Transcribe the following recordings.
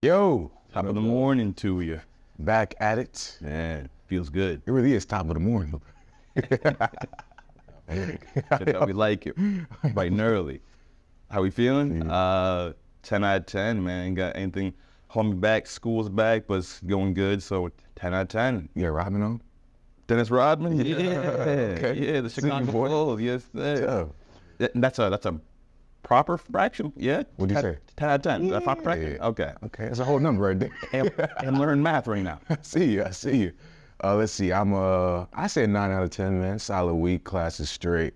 Yo, Top of the morning to you. back at it. Man, feels good. It really is top of the morning. That's how we like it. Bright and early. How we feeling? 10 out of 10, man. Ain't got anything holding me back. School's back, but it's going good. So 10 out of 10. You got Robin on? Dennis Rodman? Yeah. Okay. Yeah, the Senior Chicago boy. Bulls. Yes, sir. Yeah. That's a proper fraction? Yeah? What'd you say? 10 out of 10. Is that a proper fraction? Yeah. Okay. Okay, that's a whole number right there. I'm learning math right now. I see you. Let's see, I say 9 out of 10, man. Solid week, classes straight.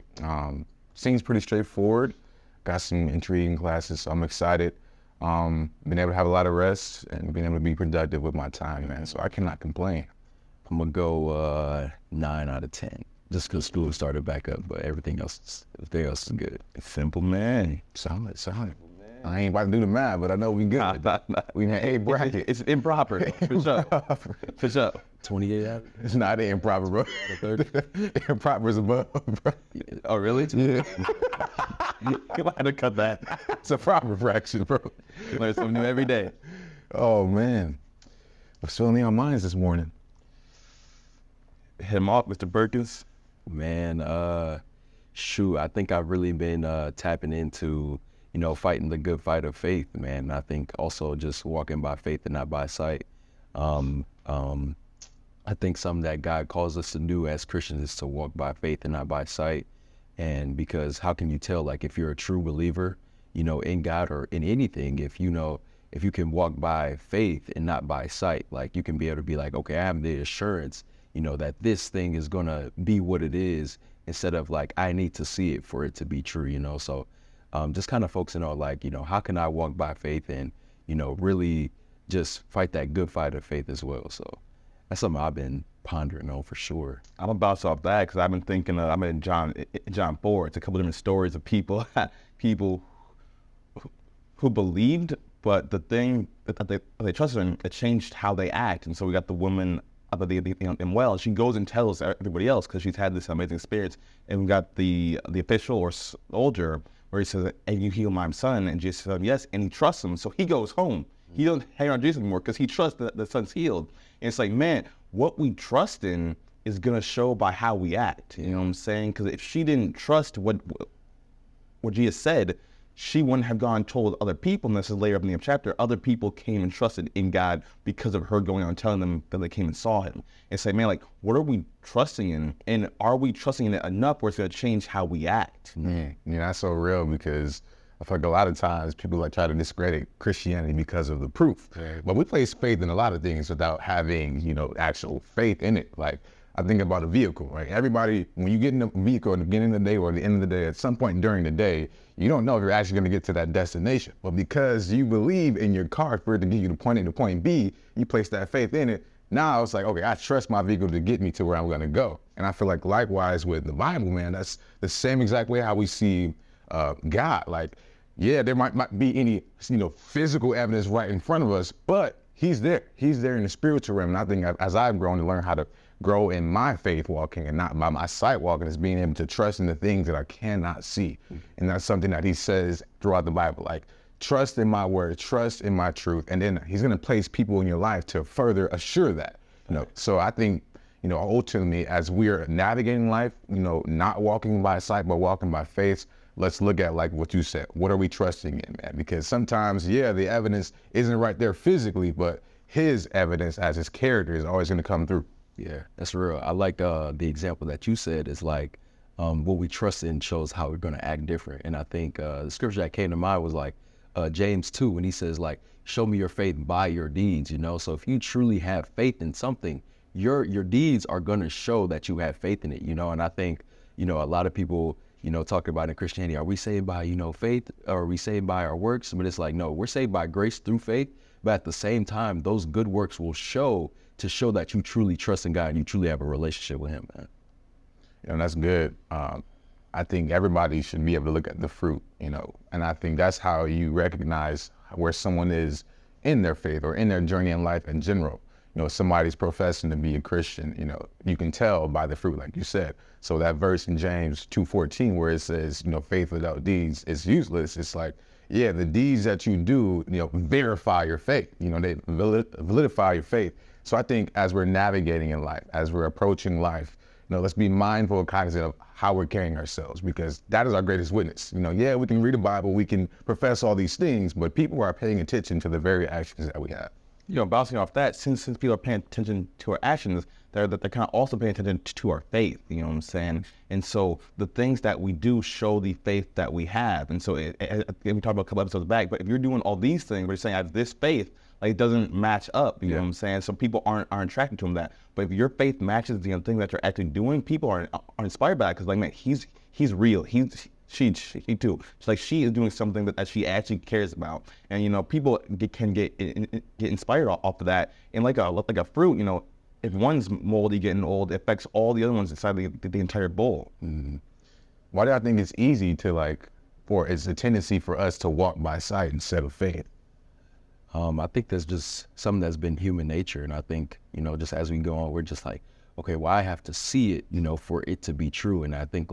Seems pretty straightforward. Got some intriguing classes, so I'm excited. Been able to have a lot of rest and being able to be productive with my time, man. So I cannot complain. I'm gonna go 9 out of 10, just because school started back up, but everything else is good. Simple, man. Solid. I ain't about to do the math, but I know we good. We in A bracket. It's improper, for sure. For sure. 28 out of It's not improper, bro. 30. Improper is above, bro. Oh, really? Yeah. You might have to cut that. It's a proper fraction, bro. Learn something new every day. Oh, man. What's filling on minds this morning? Hit him off, Mr. Perkins. Man, I think I've really been tapping into, fighting the good fight of faith, man. And I think also just walking by faith and not by sight. I think something that God calls us to do as Christians is to walk by faith and not by sight. And because how can you tell, like, if you're a true believer, in God or in anything, if you can walk by faith and not by sight, like you can be able to be like, okay, I have the assurance, that this thing is gonna be what it is, instead of like, I need to see it for it to be true, so just kind of focusing on like, how can I walk by faith and, really just fight that good fight of faith as well. So that's something I've been pondering on for sure. I'm gonna bounce off that because I've been thinking, I'm in John 4. It's a couple different stories of people who believed, but the thing that they trusted in, it changed how they act. And so we got the woman in Wells. She goes and tells everybody else because she's had this amazing experience. And we got the official or soldier where he says, "And you heal my son?" And Jesus said, "Yes." And he trusts him, so he goes home. He doesn't hang on Jesus anymore because he trusts that the son's healed. And it's like, man, what we trust in is gonna show by how we act. You know what I'm saying? Because if she didn't trust what Jesus said, she wouldn't have gone and told other people. And this is later up in the chapter. Other people came and trusted in God because of her going on and telling them that they came and saw him. And say, man, like, what are we trusting in? And are we trusting in it enough where it's gonna change how we act? Man, that's so real because I feel like a lot of times people like try to discredit Christianity because of the proof. Right. But we place faith in a lot of things without having, actual faith in it. Like, I think about a vehicle, right? Everybody, when you get in a vehicle at the beginning of the day or the end of the day, at some point during the day, you don't know if you're actually gonna get to that destination. But because you believe in your car for it to get you to point A to point B, you place that faith in it. Now it's like, okay, I trust my vehicle to get me to where I'm gonna go. And I feel like likewise with the Bible, man, that's the same exact way how we see God. Like, yeah, there might be any, physical evidence right in front of us, but he's there. He's there in the spiritual realm. And I think as I've grown to learn how to grow in my faith walking and not by my sight walking, is being able to trust in the things that I cannot see. And that's something that he says throughout the Bible, like, trust in my word, trust in my truth. And then he's gonna place people in your life to further assure that. So I think, ultimately, as we're navigating life, not walking by sight, but walking by faith, let's look at like what you said. What are we trusting in, man? Because sometimes, the evidence isn't right there physically, but his evidence as his character is always gonna come through. Yeah, that's real. I like the example that you said is like, what we trust in shows how we're going to act different. And I think the scripture that came to mind was like James 2, when he says like, show me your faith by your deeds, So if you truly have faith in something, your deeds are going to show that you have faith in it, And I think, a lot of people, talk about in Christianity, are we saved by, faith, or are we saved by our works? But it's like, no, we're saved by grace through faith. But at the same time, those good works will show that you truly trust in God and you truly have a relationship with him, man. That's good. I think everybody should be able to look at the fruit, and I think that's how you recognize where someone is in their faith or in their journey in life in general. Somebody's professing to be a Christian, you can tell by the fruit, like you said. So that verse in James 2:14 where it says, faith without deeds is useless. It's like, yeah, the deeds that you do, verify your faith. They validify your faith. So I think as we're navigating in life, as we're approaching life, let's be mindful and cognizant of how we're carrying ourselves, because that is our greatest witness. Yeah, we can read the Bible, we can profess all these things, but people are paying attention to the very actions that we have. Bouncing off that, since people are paying attention to our actions, they're kind of also paying attention to our faith, you know what I'm saying? And so the things that we do show the faith that we have. And so we talked about a couple episodes back, but if you're doing all these things, but you're saying I have this faith, like it doesn't match up, you know what I'm saying? So people aren't attracted to that. But if your faith matches the thing that you're actually doing, people are inspired by it, because like, man, he's real. She too. It's like she is doing something that she actually cares about, and people can get inspired off of that. And like a fruit, if one's moldy, getting old, it affects all the other ones inside the entire bowl. Mm-hmm. Why do I think it's easy to it's a tendency for us to walk by sight instead of faith? I think that's just something that's been human nature, and I think just as we go on, we're just like, okay, well, I have to see it, for it to be true. And I think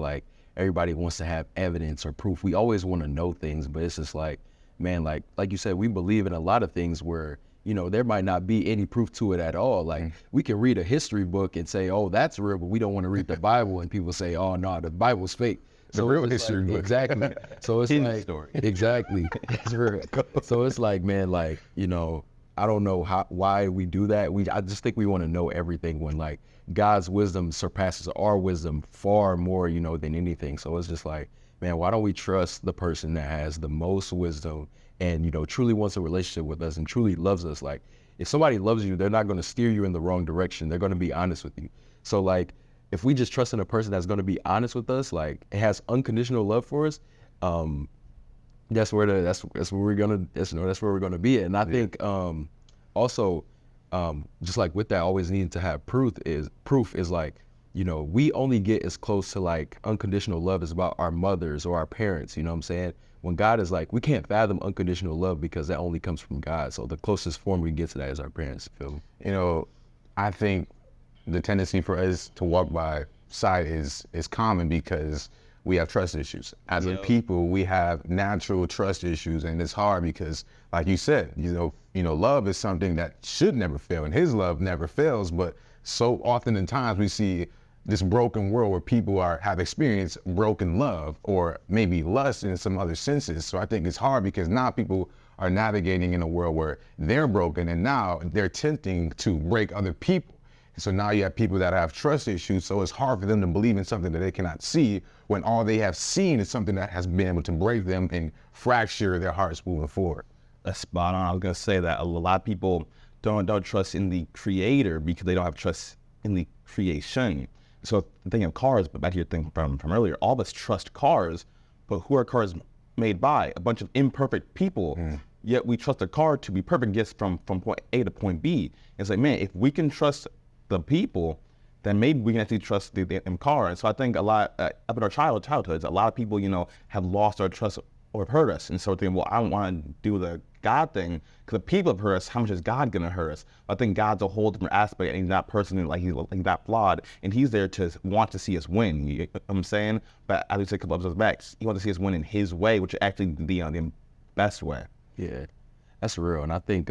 everybody wants to have evidence or proof. We always want to know things, but it's just like, man, like you said, we believe in a lot of things where, there might not be any proof to it at all. Like we can read a history book and say, oh, that's real, but we don't want to read the Bible, and people say, oh, no, the Bible's fake. The real history book. Exactly. So it's Hidden story. Exactly. It's real. So it's like, man, I don't know why we do that. I just think we want to know everything, when God's wisdom surpasses our wisdom far more, than anything. So it's just like, man, why don't we trust the person that has the most wisdom and, truly wants a relationship with us and truly loves us? Like, if somebody loves you, they're not going to steer you in the wrong direction. They're going to be honest with you. So if we just trust in a person that's going to be honest with us, it has unconditional love for us, that's where we're gonna be at. And I think also just with that, always needing to have proof is we only get as close to unconditional love as about our mothers or our parents, you know what I'm saying? When God is we can't fathom unconditional love, because that only comes from God. So the closest form we can get to that is our parents. Feel me? I think the tendency for us to walk by sight is common because we have trust issues. As a people, we have natural trust issues, and it's hard because, like you said, love is something that should never fail, and His love never fails. But so often in times we see this broken world where people have experienced broken love, or maybe lust in some other senses. So I think it's hard because now people are navigating in a world where they're broken, and now they're attempting to break other people. So now you have people that have trust issues, so it's hard for them to believe in something that they cannot see, when all they have seen is something that has been able to break them and fracture their hearts moving forward. That's spot on. I was gonna say that a lot of people don't trust in the Creator because they don't have trust in the creation. So the thing of cars, but back to your thing from earlier, all of us trust cars, but who are cars made by? A bunch of imperfect people. Yet we trust a car to be perfect, gets from point A to point B. It's like, man, if we can trust the people, then maybe we can actually trust the car. And so I think a lot up in our childhoods, a lot of people, have lost our trust or have hurt us. And so thinking, well, I don't want to do the God thing because the people have hurt us. How much is God gonna hurt us? I think God's a whole different aspect, and He's not personally he's that flawed, and He's there to want to see us win. You know what I'm saying? But as we said a couple episodes back, He wants to see us win in His way, which is actually the best way. Yeah, that's real. And I think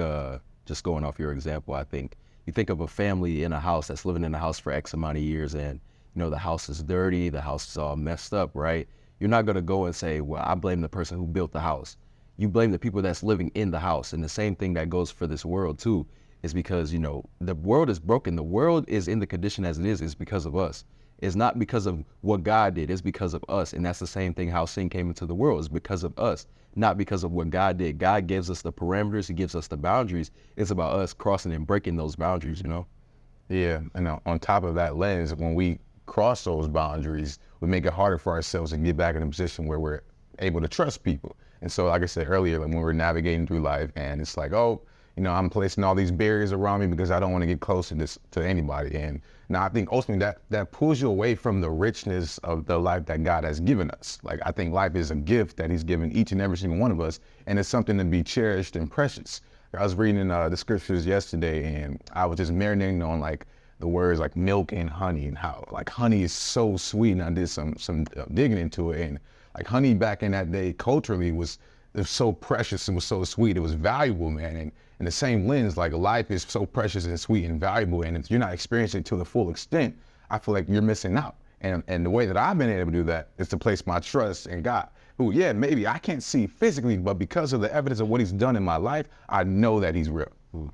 just going off your example, I think you think of a family in a house that's living in a house for X amount of years, and the house is dirty, the house is all messed up, right? You're not gonna go and say, well, I blame the person who built the house. You blame the people that's living in the house. And the same thing that goes for this world too, is because, the world is broken. The world is in the condition as it is because of us. It's not because of what God did, it's because of us. And that's the same thing how sin came into the world, is because of us, not because of what God did. God gives us the parameters, He gives us the boundaries. It's about us crossing and breaking those boundaries, Yeah, and on top of that lens, when we cross those boundaries, we make it harder for ourselves to get back in a position where we're able to trust people. And so, like I said earlier, when we're navigating through life, and it's like, oh, I'm placing all these barriers around me because I don't want to get close to anybody. And now I think ultimately that pulls you away from the richness of the life that God has given us. I think life is a gift that He's given each and every single one of us, and it's something to be cherished and precious. I was reading the scriptures yesterday, and I was just marinating on the words milk and honey, and how honey is so sweet. And I did some digging into it, and honey back in that day culturally was was so precious and was so sweet. It was valuable, man. And in the same lens, like life is so precious and sweet and valuable. And if you're not experiencing it to the full extent, I feel like you're missing out. And the way that I've been able to do that is to place my trust in God, who, yeah, maybe I can't see physically, but because of the evidence of what he's done in my life, I know that he's real.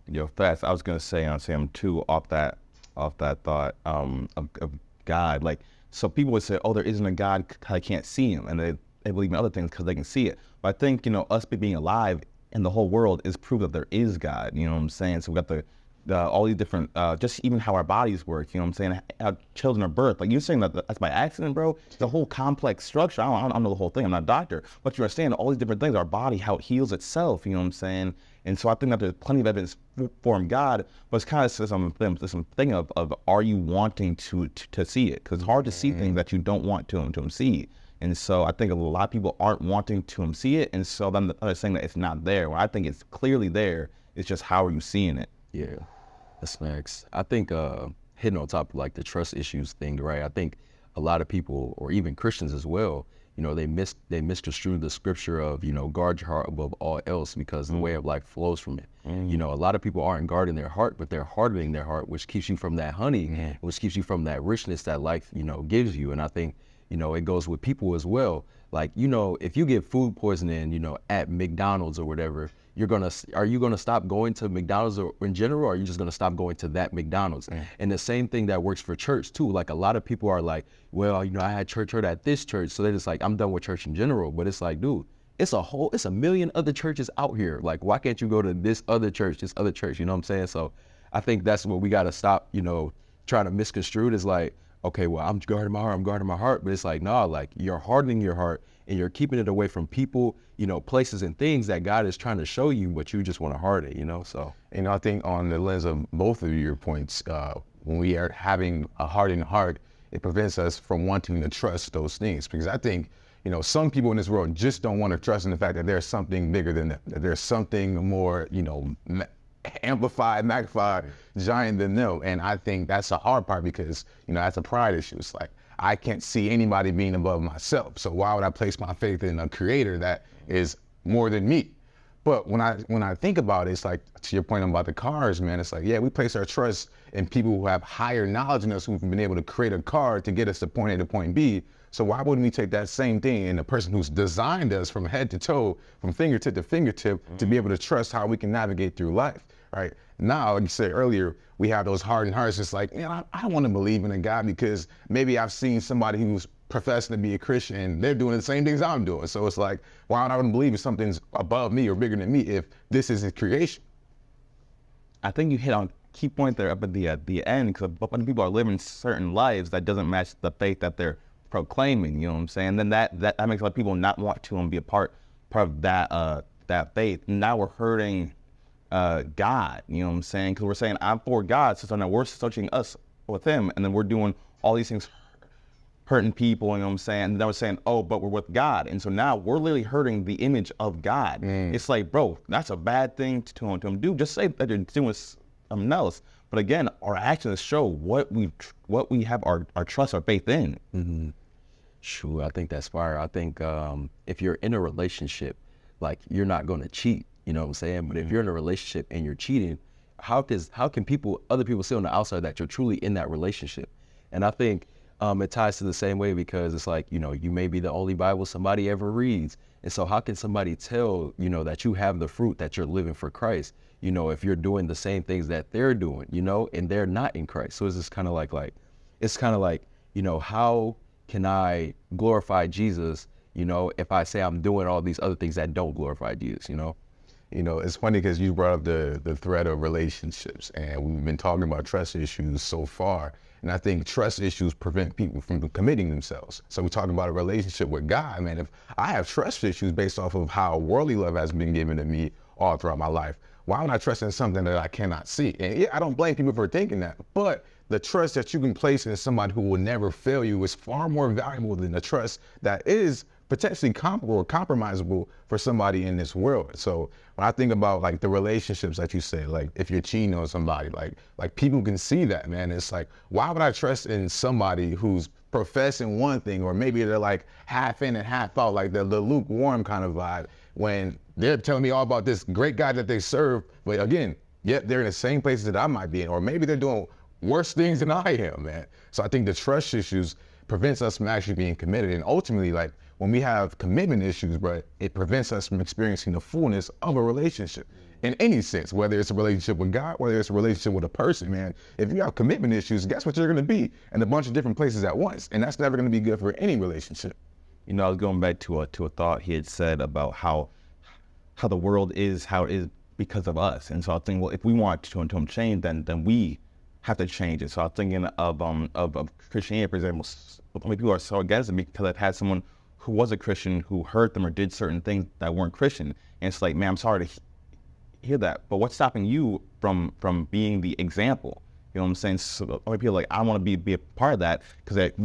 Yo, fast. I was gonna say on Sam too, off that thought of God. Like, so people would say, oh, there isn't a God because I can't see him, and they believe in other things because they can see it. But I think, us being alive in the whole world is proof that there is God. You know what I'm saying? So we got the all these different, just even how our bodies work. You know what I'm saying? How children are birthed. Like, you're saying that's by accident, bro. It's a whole complex structure. I don't know the whole thing. I'm not a doctor, but you understand all these different things. Our body, how it heals itself. You know what I'm saying? And so I think that there's plenty of evidence for God, but it's kind of something of are you wanting to see it? Because it's hard to see things that you don't want to see. And so I think a lot of people aren't wanting to see it, and so then they're saying that it's not there. Well, I think it's clearly there. It's just how are you seeing it? Yeah, that's next. I think hitting on top of like the trust issues thing, right? I think a lot of people, or even Christians as well, they misconstrue the scripture of, guard your heart above all else because the way of life flows from it. A lot of people aren't guarding their heart, but they're hardening their heart, which keeps you from that honey, which keeps you from that richness that life, gives you. And I think, it goes with people as well. Like, if you get food poisoning, at McDonald's or whatever, are you gonna stop going to McDonald's or in general, or are you just gonna stop going to that McDonald's? And the same thing that works for church too. Like, a lot of people are like, well, I had church hurt at this church, so they're just like, I'm done with church in general. But it's like, dude, it's a million other churches out here. Like, why can't you go to this other church? You know what I'm saying? So I think that's what we gotta stop, trying to misconstrue it. Is like, okay, well, I'm guarding my heart, but it's like, nah, like, you're hardening your heart and you're keeping it away from people, places and things that God is trying to show you, but you just want to harden it, so. I think on the lens of both of your points, when we are having a hardened heart, it prevents us from wanting to trust those things. Because I think, some people in this world just don't want to trust in the fact that there's something bigger than them, that there's something more, amplified, magnified, giant than them. And I think that's the hard part because, that's a pride issue. It's like, I can't see anybody being above myself. So why would I place my faith in a creator that is more than me? But when I think about it, it's like, to your point about the cars, man, it's like, yeah, we place our trust in people who have higher knowledge than us, who've been able to create a car to get us to point A to point B. So why wouldn't we take that same thing in the person who's designed us from head to toe, from fingertip to fingertip, to be able to trust how we can navigate through life, right? Now, like you said earlier, we have those hardened hearts. It's like, I don't want to believe in a God because maybe I've seen somebody who's professing to be a Christian and they're doing the same things I'm doing. So it's like, why would I believe if something's above me or bigger than me if this is his creation? I think you hit on a key point there up at the end, because when people are living certain lives that doesn't match the faith that they're proclaiming, you know what I'm saying? Then that makes a lot of people not want to be a part of that faith. And now we're hurting God, you know what I'm saying? Because we're saying, I'm for God, so now we're associating us with him, and then we're doing all these things hurting people, you know what I'm saying? And then we're saying, oh, but we're with God. And so now we're literally hurting the image of God. It's like, bro, that's a bad thing to do. Just say that you're doing something else. But again, our actions show what we have our trust, our faith in. Mm-hmm. Sure, I think that's fire. I think if you're in a relationship, like, you're not going to cheat, you know what I'm saying? But if you're in a relationship and you're cheating, how can other people see on the outside that you're truly in that relationship? And I think it ties to the same way, because it's like, you may be the only Bible somebody ever reads. And so how can somebody tell, that you have the fruit, that you're living for Christ, if you're doing the same things that they're doing, and they're not in Christ? So it's just kind of like, how can I glorify Jesus, if I say I'm doing all these other things that don't glorify Jesus, It's funny because you brought up the thread of relationships, and we've been talking about trust issues so far. And I think trust issues prevent people from committing themselves. So we're talking about a relationship with God, man. If I have trust issues based off of how worldly love has been given to me all throughout my life, why would I trust in something that I cannot see? And yeah, I don't blame people for thinking that, but the trust that you can place in somebody who will never fail you is far more valuable than the trust that is potentially comparable or compromisable for somebody in this world. So when I think about like the relationships that you say, like if you're cheating on somebody, like people can see that, man. It's like, why would I trust in somebody who's professing one thing, or maybe they're like half in and half out, like the lukewarm kind of vibe, when they're telling me all about this great God that they serve, but again, yet they're in the same places that I might be in, or maybe they're doing worse things than I am, man. So I think the trust issues prevents us from actually being committed. And ultimately, like when we have commitment issues, bro, it prevents us from experiencing the fullness of a relationship in any sense, whether it's a relationship with God, whether it's a relationship with a person, man. If you have commitment issues, guess what you're gonna be in a bunch of different places at once. And that's never gonna be good for any relationship. You know, I was going back to a thought he had said about how the world is how it is because of us. And so I think, well, if we want to change, then we have to change it. So I'm thinking of Christianity, for example. Many people are so against it because they've had someone who was a Christian who hurt them or did certain things that weren't Christian. And it's like, man, I'm sorry to hear that, but what's stopping you from being the example? You know what I'm saying? So many people are like, I want to be a part of that because it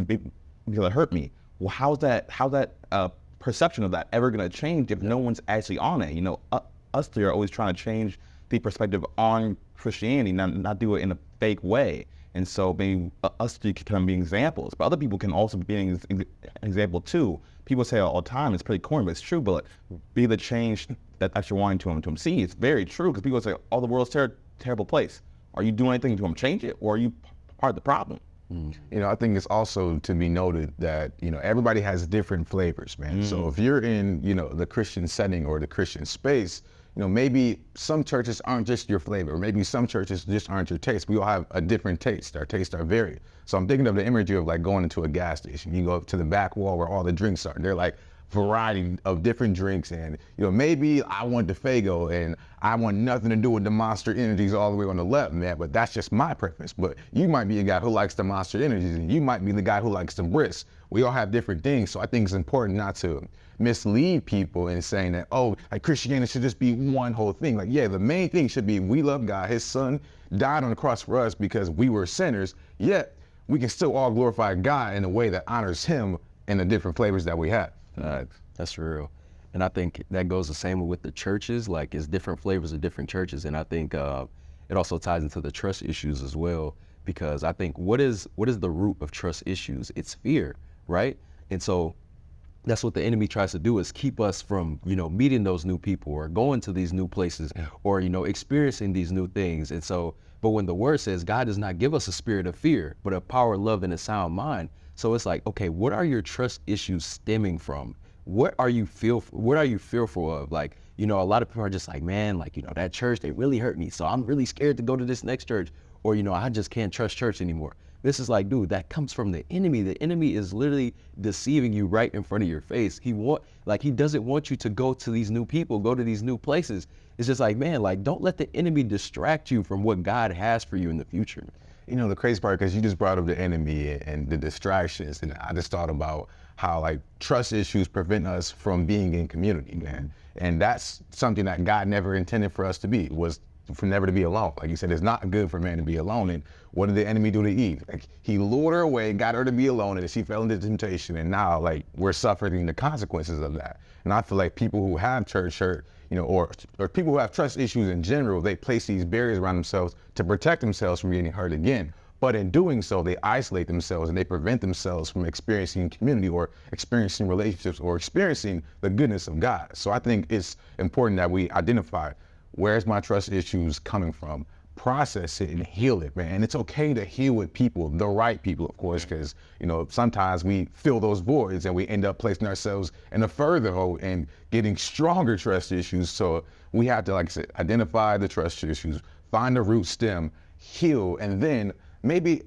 hurt me. Well, how's that perception of that ever going to change if no one's actually on it? You know, us three are always trying to change the perspective on Christianity, not do it in a fake way. And so maybe us three can be examples, but other people can also be an example too. People say all the time, it's pretty corny, but it's true, but be the change that you're wanting to them see. It's very true, because people say, oh, the world's a terrible place. Are you doing anything to change it, or are you part of the problem? You know, I think it's also to be noted that, you know, everybody has different flavors, man. So if you're in, you know, the Christian setting or the Christian space, you know, maybe some churches aren't just your flavor, or maybe some churches just aren't your taste. We all have a different taste. Our tastes are varied. So I'm thinking of the imagery of like going into a gas station. You go up to the back wall where all the drinks are. They're like variety of different drinks, and you know, maybe I want the Fago and I want nothing to do with the Monster Energies all the way on the left, man, but that's just my preference. But you might be a guy who likes the Monster Energies, and you might be the guy who likes the Brisk. We all have different things, so I think it's important not to mislead people in saying that, oh, like Christianity should just be one whole thing. Like, yeah, the main thing should be we love God. His son died on the cross for us because we were sinners, yet we can still all glorify God in a way that honors him in the different flavors that we have. That's real. And I think that goes the same with the churches. Like, it's different flavors of different churches. And I think it also ties into the trust issues as well, because I think what is the root of trust issues? It's fear, right? And so that's what the enemy tries to do, is keep us from, you know, meeting those new people or going to these new places or, you know, experiencing these new things. And so, but when the word says God does not give us a spirit of fear, but a power, love, and a sound mind. So it's like, okay, what are your trust issues stemming from? What are you fearful of? Like, you know, a lot of people are just like, man, like, you know, that church, they really hurt me, so I'm really scared to go to this next church. Or, you know, I just can't trust church anymore. This is like, dude, that comes from the enemy. The enemy is literally deceiving you right in front of your face. He doesn't want you to go to these new people, go to these new places. It's just like, man, like, don't let the enemy distract you from what God has for you in the future. You know, the crazy part, because you just brought up the enemy and the distractions, and I just thought about how like trust issues prevent us from being in community, man. And that's something that God never intended for us to be, was for never to be alone. Like you said, it's not good for man to be alone. And what did the enemy do to Eve? Like, he lured her away, got her to be alone, and she fell into temptation. And now, like, we're suffering the consequences of that. And I feel like people who have church hurt, you know, or people who have trust issues in general, they place these barriers around themselves to protect themselves from getting hurt again. But in doing so, they isolate themselves and they prevent themselves from experiencing community or experiencing relationships or experiencing the goodness of God. So I think it's important that we identify, where's my trust issues coming from? Process it and heal it, man. And it's okay to heal with people, the right people, of course, because, you know, sometimes we fill those voids and we end up placing ourselves in a further hole and getting stronger trust issues. So we have to, like I said, identify the trust issues, find the root stem, heal, and then maybe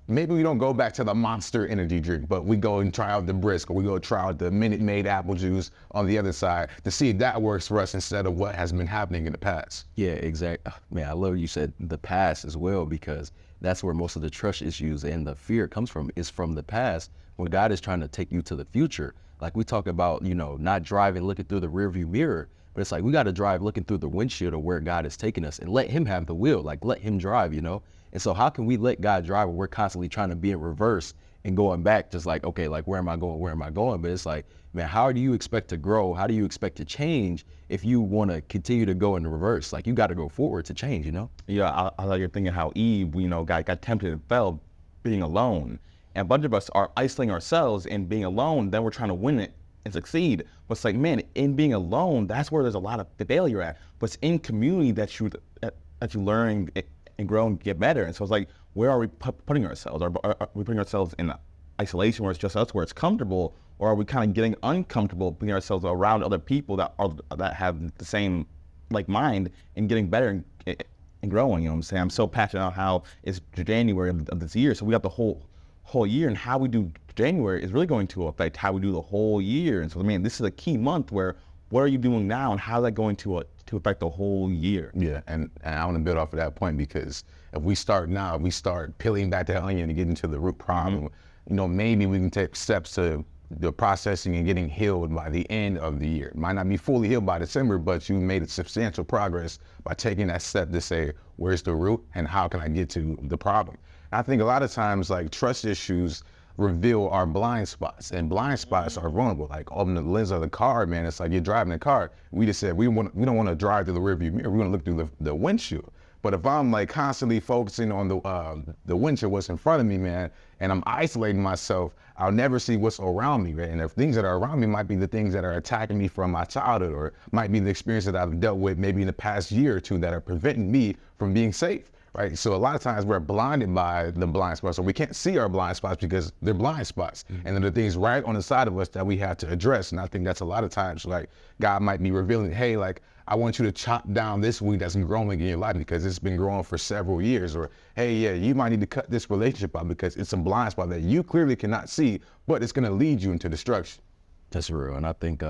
we don't go back to the Monster Energy drink, but we go and try out the Brisk, or we go try out the Minute Maid apple juice on the other side to see if that works for us instead of what has been happening in the past. Yeah, exactly. Man, I love you said the past as well, because that's where most of the trust issues and the fear comes from, is from the past, when God is trying to take you to the future. Like, we talk about, you know, not driving looking through the rearview mirror, but it's like we got to drive looking through the windshield of where God is taking us and let him have the wheel, like let him drive, you know? And so how can we let God drive when we're constantly trying to be in reverse and going back, just like, okay, like, where am I going? Where am I going? But it's like, man, how do you expect to grow? How do you expect to change if you want to continue to go in the reverse? Like, you got to go forward to change, you know? Yeah, I like you're thinking how Eve, you know, got tempted and fell being alone. And a bunch of us are isolating ourselves and being alone, then we're trying to win it and succeed. But it's like, man, in being alone, that's where there's a lot of failure at. But it's in community that you learn and grow and get better. And so it's like, where are we putting ourselves? Are we putting ourselves in isolation where it's just us, where it's comfortable, or are we kind of getting uncomfortable putting ourselves around other people that have the same like mind and getting better and growing? You know what I'm saying? I'm so passionate about how it's January of this year, so we got the whole year, and how we do January is really going to affect how we do the whole year. And so, I mean, this is a key month where what are you doing now, and how is that going to affect the whole year? Yeah, and I want to build off of that point, because if we start now, if we start peeling back the onion and getting to the root problem, you know, maybe we can take steps to the processing and getting healed by the end of the year. It might not be fully healed by December, but you made a substantial progress by taking that step to say, where's the root and how can I get to the problem? And I think a lot of times, like, trust issues reveal our blind spots, and blind spots are vulnerable. Like, on the lens of the car, man, it's like you're driving a car. We just said we don't want to drive through the rearview mirror. We want to look through the windshield. But if I'm like constantly focusing on the windshield, what's in front of me, man, and I'm isolating myself, I'll never see what's around me, right? And if things that are around me might be the things that are attacking me from my childhood, or might be the experience that I've dealt with maybe in the past year or two that are preventing me from being safe, right? So a lot of times we're blinded by the blind spots, or we can't see our blind spots because they're blind spots. And there are things right on the side of us that we have to address. And I think that's a lot of times, like, God might be revealing, hey, like, I want you to chop down this weed that's been growing in your life because it's been growing for several years. Or, hey, yeah, you might need to cut this relationship out because it's a blind spot that you clearly cannot see, but it's going to lead you into destruction. That's real. And I think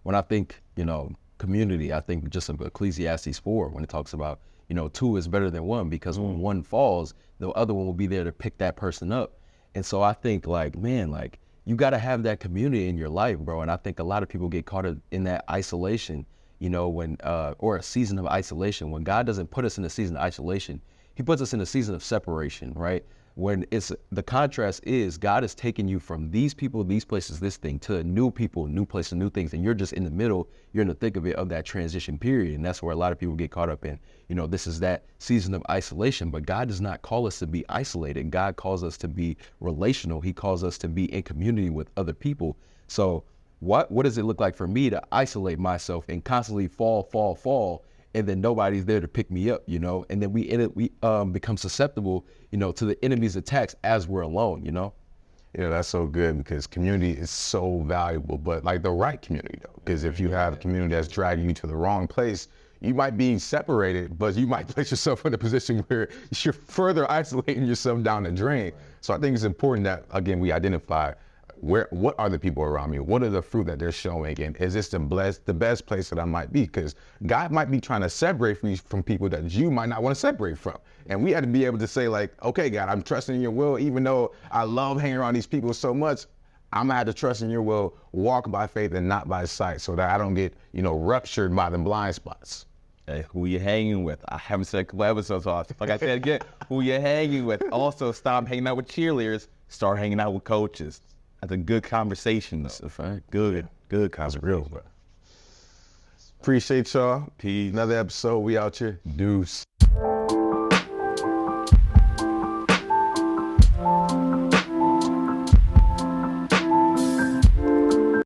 when I think, you know, community, I think just of Ecclesiastes 4, when it talks about, you know, two is better than one, because when one falls, the other one will be there to pick that person up. And so I think, like, man, like, you got to have that community in your life, bro. And I think a lot of people get caught in that isolation, you know, when, or a season of isolation. When God doesn't put us in a season of isolation, he puts us in a season of separation, right? When it's, the contrast is God is taking you from these people, these places, this thing, to new people, new places, new things. And you're just in the middle, you're in the thick of it, of that transition period. And that's where a lot of people get caught up in, you know, this is that season of isolation, but God does not call us to be isolated. God calls us to be relational. He calls us to be in community with other people. So what does it look like for me to isolate myself and constantly fall, and then nobody's there to pick me up, you know? And then we become susceptible, you know, to the enemy's attacks as we're alone, you know? Yeah, that's so good, because community is so valuable, but like the right community though, because if you have a community that's dragging you to the wrong place, you might be separated, but you might place yourself in a position where you're further isolating yourself down the drain. So I think it's important that, again, we identify what are the people around me? What are the fruit that they're showing? And is this the best place that I might be? Because God might be trying to separate me from people that you might not want to separate from. And we had to be able to say, like, okay, God, I'm trusting in your will. Even though I love hanging around these people so much, I'm gonna have to trust in your will, walk by faith and not by sight, so that I don't get, you know, ruptured by the blind spots. Hey, who you hanging with? I haven't said a couple episodes off. Like I said again, who you hanging with? Also, stop hanging out with cheerleaders. Start hanging out with coaches. That's a good conversation, though. That's a fact. Good conversation. Real, bro. Appreciate y'all. Peace. Another episode. We out here. Deuce.